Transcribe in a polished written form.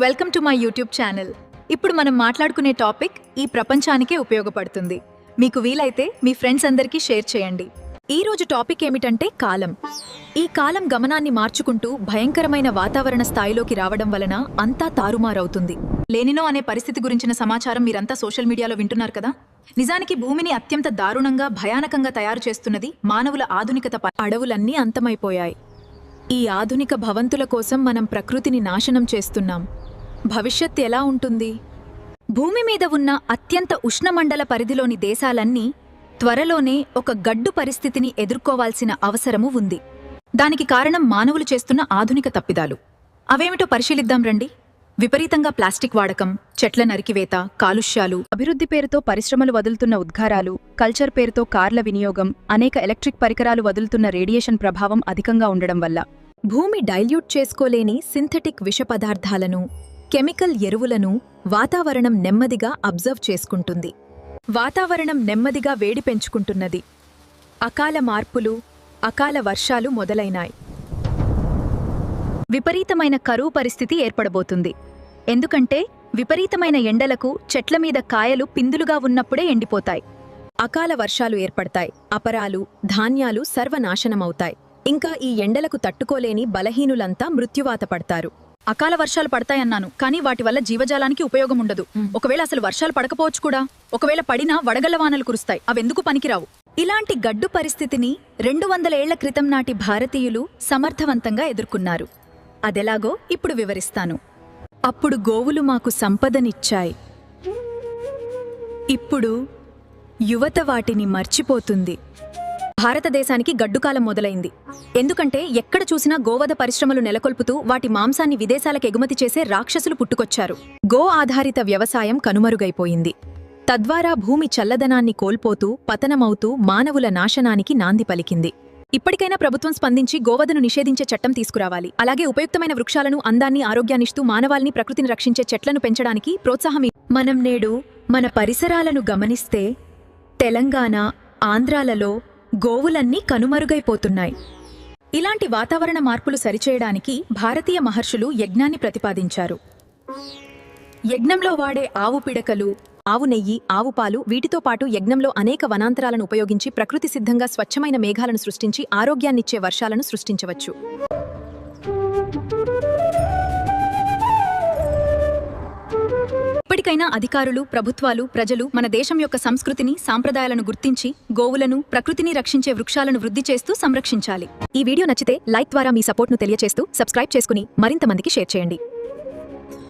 Welcome to my YouTube channel. ఇప్పుడు మనం మాట్లాడుకునే టాపిక్ ఈ ప్రపంచానికే ఉపయోగపడుతుంది. మీకు వీలైతే మీ ఫ్రెండ్స్ అందరికీ షేర్ చేయండి. ఈ రోజు టాపిక్ ఏమిటంటే కాలం. ఈ కాలం గమనాన్ని మార్చుకుంటూ భయంకరమైన వాతావరణ స్థాయిలోకి రావడం వలన అంతా తారుమారవుతుంది. లేనినో అనే పరిస్థితి గురించిన సమాచారం మీరంతా సోషల్ మీడియాలో వింటున్నారు కదా. నిజానికి భూమిని అత్యంత దారుణంగా భయానకంగా తయారు చేస్తున్నది మానవుల ఆధునికత. అడవులన్నీ అంతమైపోయాయి. ఈ ఆధునిక భవంతుల కోసం మనం ప్రకృతిని నాశనం చేస్తున్నాం. భవిష్యత్ ఎలా ఉంటుంది? భూమి మీద ఉన్న అత్యంత ఉష్ణమండల పరిధిలోని దేశాలన్నీ త్వరలోనే ఒక గడ్డు పరిస్థితిని ఎదుర్కోవాల్సిన అవసరము ఉంది. దానికి కారణం మానవులు చేస్తున్న ఆధునిక తప్పిదాలు. అవేమిటో పరిశీలిద్దాం రండి. విపరీతంగా ప్లాస్టిక్ వాడకం, చెట్ల నరికివేత, కాలుష్యాలు, అభివృద్ధి పేరుతో పరిశ్రమలు వదులుతున్న ఉద్గారాలు, కల్చర్ పేరుతో కార్ల వినియోగం, అనేక ఎలక్ట్రిక్ పరికరాలు వదులుతున్న రేడియేషన్ ప్రభావం అధికంగా ఉండడం వల్ల భూమి డైల్యూట్ చేసుకోలేని సింథటిక్ విష పదార్థాలను, కెమికల్ ఎరువులను వాతావరణం నెమ్మదిగా అబ్జర్వ్ చేసుకుంటుంది. వాతావరణం నెమ్మదిగా వేడి పెంచుకుంటున్నది. అకాల మార్పులు, అకాల వర్షాలు మొదలైనాయి. విపరీతమైన కరువు పరిస్థితి ఏర్పడబోతుంది. ఎందుకంటే విపరీతమైన ఎండలకు చెట్ల మీద కాయలు పిందులుగా ఉన్నప్పుడే ఎండిపోతాయి. అకాల వర్షాలు ఏర్పడతాయి. అపరాలు, ధాన్యాలు సర్వనాశనమవుతాయి. ఇంకా ఈ ఎండలకు తట్టుకోలేని బలహీనులంతా మృత్యువాత పడతారు. అకాల వర్షాలు పడతాయన్నాను, కానీ వాటి వల్ల జీవజాలానికి ఉపయోగం ఉండదు. ఒకవేళ అసలు వర్షాలు పడకపోవచ్చు కూడా. ఒకవేళ పడినా వడగళ్లవానలు కురుస్తాయి. అవెందుకు పనికిరావు. ఇలాంటి గడ్డు పరిస్థితిని 200 ఏళ్ల క్రితం నాటి భారతీయులు సమర్థవంతంగా ఎదుర్కొన్నారు. అదెలాగో ఇప్పుడు వివరిస్తాను. అప్పుడు గోవులు మాకు సంపదనిచ్చాయి. ఇప్పుడు యువత వాటిని మర్చిపోతుంది. భారతదేశానికి గడ్డుకాలం మొదలైంది. ఎందుకంటే ఎక్కడ చూసినా గోవధ పరిశ్రమలు నెలకొల్పుతూ వాటి మాంసాన్ని విదేశాలకు ఎగుమతి చేసే రాక్షసులు పుట్టుకొచ్చారు. గో ఆధారిత వ్యవసాయం కనుమరుగైపోయింది. తద్వారా భూమి చల్లదనాన్ని కోల్పోతూ పతనమవుతూ మానవుల నాశనానికి నాంది పలికింది. ఇప్పటికైనా ప్రభుత్వం స్పందించి గోవధను నిషేధించే చట్టం తీసుకురావాలి. అలాగే ఉపయుక్తమైన వృక్షాలను, అందాన్ని, ఆరోగ్యాన్నిస్తూ మానవాల్ని, ప్రకృతిని రక్షించే చెట్లను పెంచడానికి ప్రోత్సాహం. మనం నేడు మన పరిసరాలను గమనిస్తే తెలంగాణ, ఆంధ్రాలలో గోవులన్నీ కనుమరుగైపోతున్నాయి. ఇలాంటి వాతావరణ మార్పులు సరిచేయడానికి భారతీయ మహర్షులు యజ్ఞాన్ని ప్రతిపాదించారు. యజ్ఞంలో వాడే ఆవు పిడకలు, ఆవు నెయ్యి, ఆవు పాలు, వీటితో పాటు యజ్ఞంలో అనేక వనాంతరాలను ఉపయోగించి ప్రకృతి సిద్ధంగా స్వచ్ఛమైన మేఘాలను సృష్టించి ఆరోగ్యాన్నిచ్చే వర్షాలను సృష్టించవచ్చు. ఇప్పటికైనా అధికారులు, ప్రభుత్వాలు, ప్రజలు మన దేశం యొక్క సంస్కృతిని, సాంప్రదాయాలను గుర్తించి గోవులను, ప్రకృతిని రక్షించే వృక్షాలను వృద్ధి చేస్తూ సంరక్షించాలి. ఈ వీడియో నచ్చితే లైక్ ద్వారా మీ సపోర్ట్ను తెలియజేస్తూ సబ్స్క్రైబ్ చేసుకుని మరింత మందికి షేర్ చేయండి.